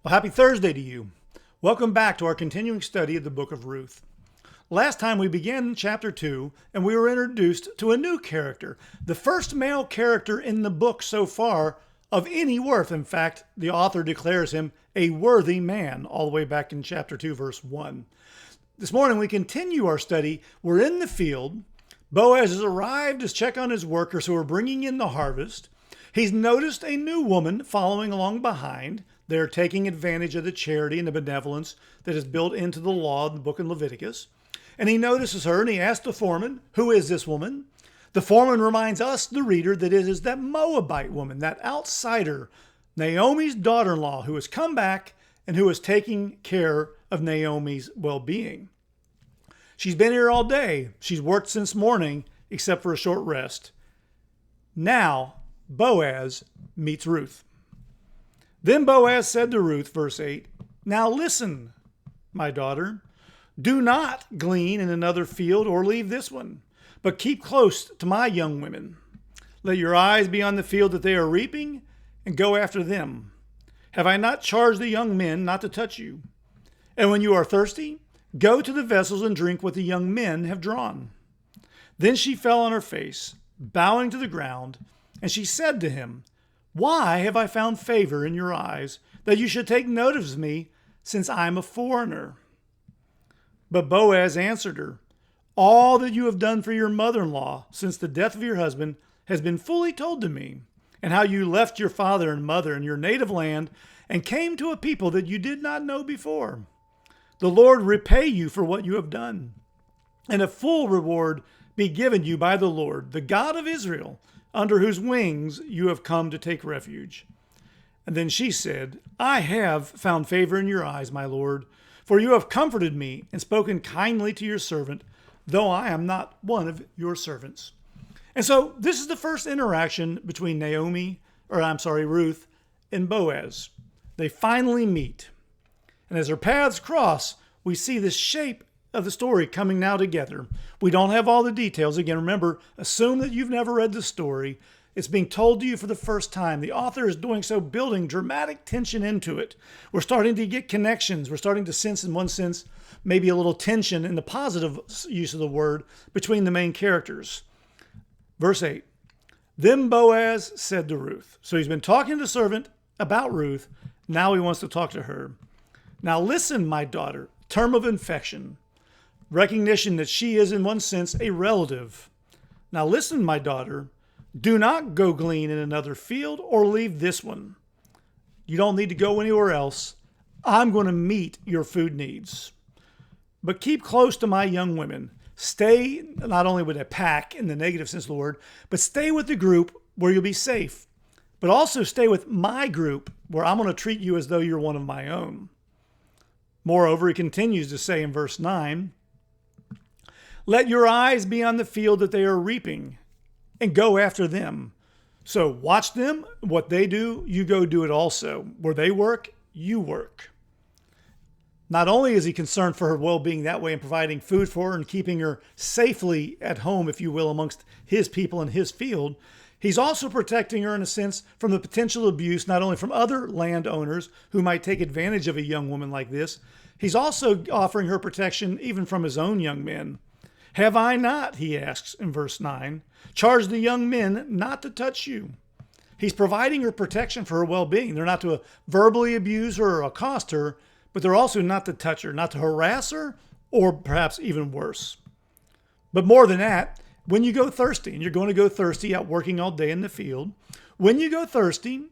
Well, happy Thursday to you. Welcome back to our continuing study of the book of Ruth. Last time we began chapter 2 and we were introduced to a new character, the first male character in the book so far of any worth. In fact, the author declares him a worthy man all the way back in chapter 2, verse 1. This morning we continue our study. We're in the field. Boaz has arrived to check on his workers who are bringing in the harvest. He's noticed a new woman following along behind. They're taking advantage of the charity and the benevolence that is built into the law in the book of Leviticus. And he notices her and he asks the foreman, who is this woman? The foreman reminds us, the reader, that it is that Moabite woman, that outsider, Naomi's daughter-in-law, who has come back and who is taking care of Naomi's well-being. She's been here all day. She's worked since morning, except for a short rest. Now, Boaz meets Ruth. Then Boaz said to Ruth, verse 8, "Now listen, my daughter, do not glean in another field or leave this one, but keep close to my young women. Let your eyes be on the field that they are reaping, and go after them. Have I not charged the young men not to touch you? And when you are thirsty, go to the vessels and drink what the young men have drawn." Then she fell on her face, bowing to the ground, and she said to him, "Why have I found favor in your eyes, that you should take notice of me, since I am a foreigner?" But Boaz answered her, "All that you have done for your mother-in-law since the death of your husband has been fully told to me, and how you left your father and mother and your native land and came to a people that you did not know before. The Lord repay you for what you have done, and a full reward be given you by the Lord, the God of Israel, under whose wings you have come to take refuge." And then she said, "I have found favor in your eyes, my Lord, for you have comforted me and spoken kindly to your servant, though I am not one of your servants." And so this is the first interaction between Ruth and Boaz. They finally meet. And as their paths cross, we see the shape of the story coming now together. We don't have all the details. Again, remember, assume that you've never read the story. It's being told to you for the first time. The author is doing so, building dramatic tension into it. We're starting to get connections. We're starting to sense, in one sense, maybe a little tension in the positive use of the word between the main characters. Verse 8, "Then Boaz said to Ruth." So he's been talking to the servant about Ruth. Now he wants to talk to her. "Now listen, my daughter," term of infection. Recognition that she is, in one sense, a relative. "Now listen, my daughter, do not go glean in another field or leave this one. You don't need to go anywhere else. I'm going to meet your food needs. But keep close to my young women. Stay not only with a pack in the negative sense of the word, but stay with the group where you'll be safe. But also stay with my group where I'm going to treat you as though you're one of my own." Moreover, he continues to say in verse 9, "Let your eyes be on the field that they are reaping, and go after them." So watch them. What they do, you go do it also. Where they work, you work. Not only is he concerned for her well-being that way and providing food for her and keeping her safely at home, if you will, amongst his people in his field, he's also protecting her, in a sense, from the potential abuse, not only from other landowners who might take advantage of a young woman like this. He's also offering her protection even from his own young men. "Have I not," he asks in verse 9, "charged the young men not to touch you?" He's providing her protection for her well-being. They're not to verbally abuse her or accost her, but they're also not to touch her, not to harass her, or perhaps even worse. But more than that, when you go thirsty, and you're going to go thirsty out working all day in the field, when you go thirsty,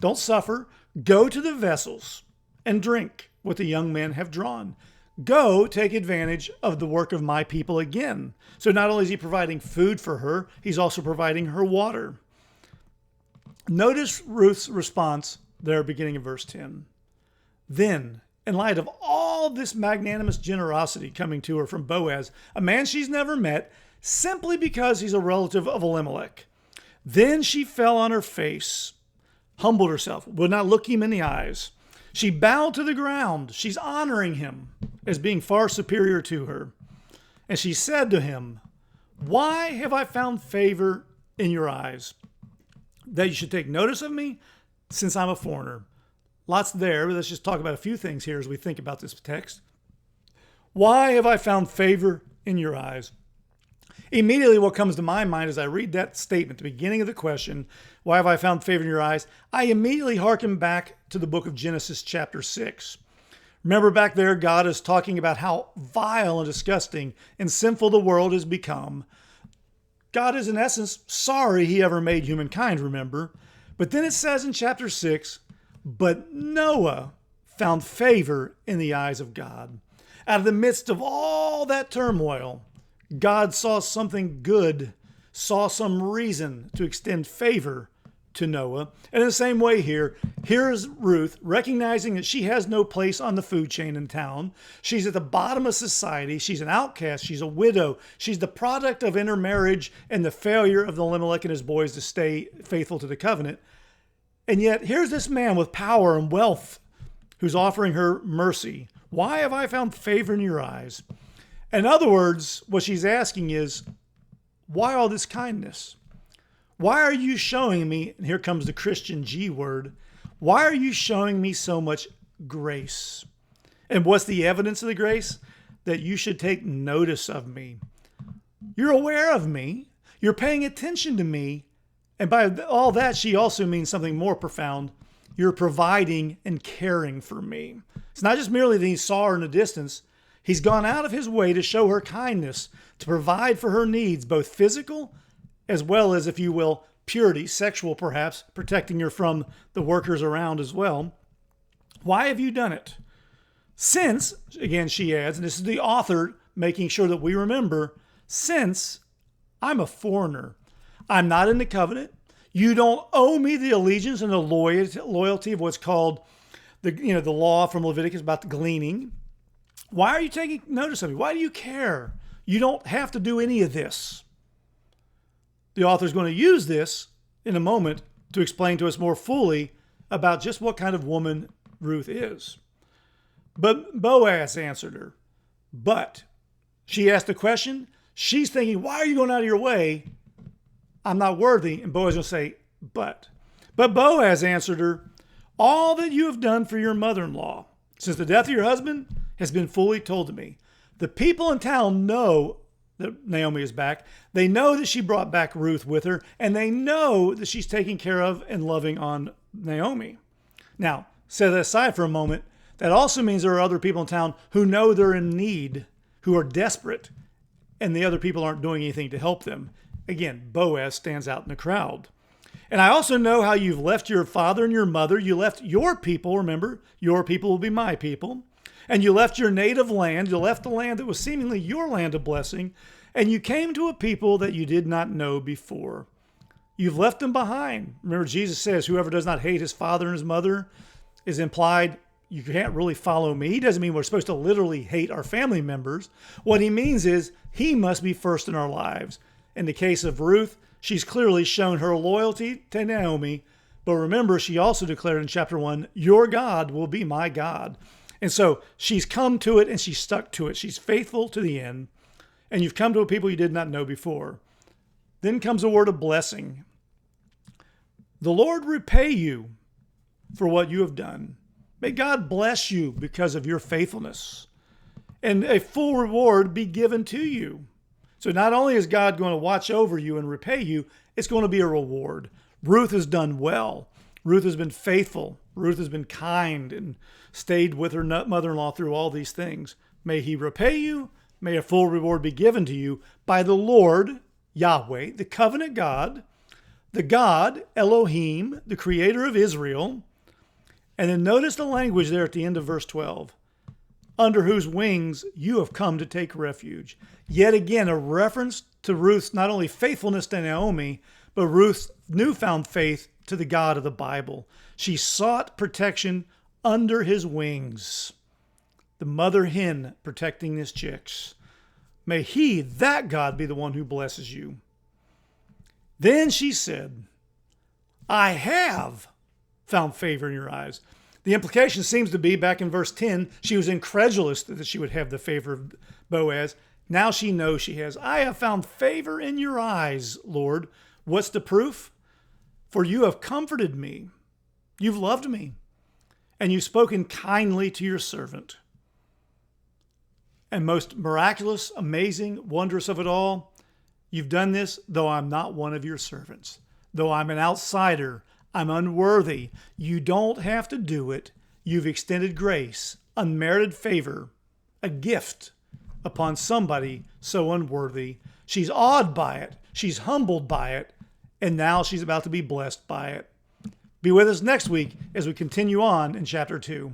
don't suffer, go to the vessels and drink what the young men have drawn. Go take advantage of the work of my people again. So not only is he providing food for her, he's also providing her water. Notice Ruth's response there, beginning in verse 10. Then, in light of all this magnanimous generosity coming to her from Boaz, a man she's never met, simply because he's a relative of Elimelech, then she fell on her face, humbled herself, would not look him in the eyes. She bowed to the ground. She's honoring him as being far superior to her. And she said to him, "Why have I found favor in your eyes, that you should take notice of me, since I'm a foreigner?" Lots there, but let's just talk about a few things here as we think about this text. Why have I found favor in your eyes? Immediately what comes to my mind as I read that statement, the beginning of the question, why have I found favor in your eyes? I immediately hearken back to the book of Genesis chapter 6. Remember back there, God is talking about how vile and disgusting and sinful the world has become. God is in essence sorry he ever made humankind, remember? But then it says in chapter 6, but Noah found favor in the eyes of God. Out of the midst of all that turmoil, God saw something good, saw some reason to extend favor to Noah. And in the same way here's Ruth recognizing that she has no place on the food chain in town. She's at the bottom of society. She's an outcast. She's a widow. She's the product of intermarriage and the failure of Elimelech and his boys to stay faithful to the covenant. And yet here's this man with power and wealth who's offering her mercy. Why have I found favor in your eyes? In other words, what she's asking is, why all this kindness? Why are you showing me, and here comes the Christian G word, why are you showing me so much grace? And what's the evidence of the grace? That you should take notice of me. You're aware of me. You're paying attention to me. And by all that, she also means something more profound. You're providing and caring for me. It's not just merely that he saw her in the distance. He's gone out of his way to show her kindness, to provide for her needs, both physical as well as, if you will, purity, sexual perhaps, protecting her from the workers around as well. Why have you done it? Since, again, she adds, and this is the author making sure that we remember, since I'm a foreigner, I'm not in the covenant. You don't owe me the allegiance and the loyalty of what's called the law from Leviticus about the gleaning. Why are you taking notice of me? Why do you care? You don't have to do any of this. The author is going to use this in a moment to explain to us more fully about just what kind of woman Ruth is. But Boaz answered her. But she asked a question. She's thinking, why are you going out of your way? I'm not worthy. And Boaz will say, but Boaz answered her, all that you have done for your mother-in-law since the death of your husband has been fully told to me. The people in town know that Naomi is back. They know that she brought back Ruth with her, and they know that she's taking care of and loving on Naomi. Now, set that aside for a moment. That also means there are other people in town who know they're in need, who are desperate, and the other people aren't doing anything to help them. Again, Boaz stands out in the crowd. And I also know how you've left your father and your mother. You left your people, remember, your people will be my people. And you left your native land. You left the land that was seemingly your land of blessing. And you came to a people that you did not know before. You've left them behind. Remember, Jesus says, whoever does not hate his father and his mother is implied, you can't really follow me. He doesn't mean we're supposed to literally hate our family members. What he means is he must be first in our lives. In the case of Ruth, she's clearly shown her loyalty to Naomi. But remember, she also declared in chapter 1, your God will be my God. And so she's come to it and she's stuck to it. She's faithful to the end. And you've come to a people you did not know before. Then comes a word of blessing. The Lord repay you for what you have done. May God bless you because of your faithfulness. And a full reward be given to you. So not only is God going to watch over you and repay you, it's going to be a reward. Ruth has done well. Ruth has been faithful. Ruth has been kind and stayed with her mother-in-law through all these things. May he repay you. May a full reward be given to you by the Lord, Yahweh, the covenant God, the God, Elohim, the creator of Israel. And then notice the language there at the end of verse 12. Under whose wings you have come to take refuge. Yet again, a reference to Ruth's not only faithfulness to Naomi, but Ruth's newfound faith to the God of the Bible. She sought protection under his wings. The mother hen protecting his chicks. May he, that God, be the one who blesses you. Then she said, I have found favor in your eyes. The implication seems to be, back in verse 10, she was incredulous that she would have the favor of Boaz. Now she knows she has. I have found favor in your eyes, Lord. What's the proof? For you have comforted me. You've loved me. and you've spoken kindly to your servant. And most miraculous, amazing, wondrous of it all, you've done this though I'm not one of your servants. Though I'm an outsider, I'm unworthy. You don't have to do it. You've extended grace, unmerited favor, a gift upon somebody so unworthy. She's awed by it. She's humbled by it. And now she's about to be blessed by it. Be with us next week as we continue on in chapter 2.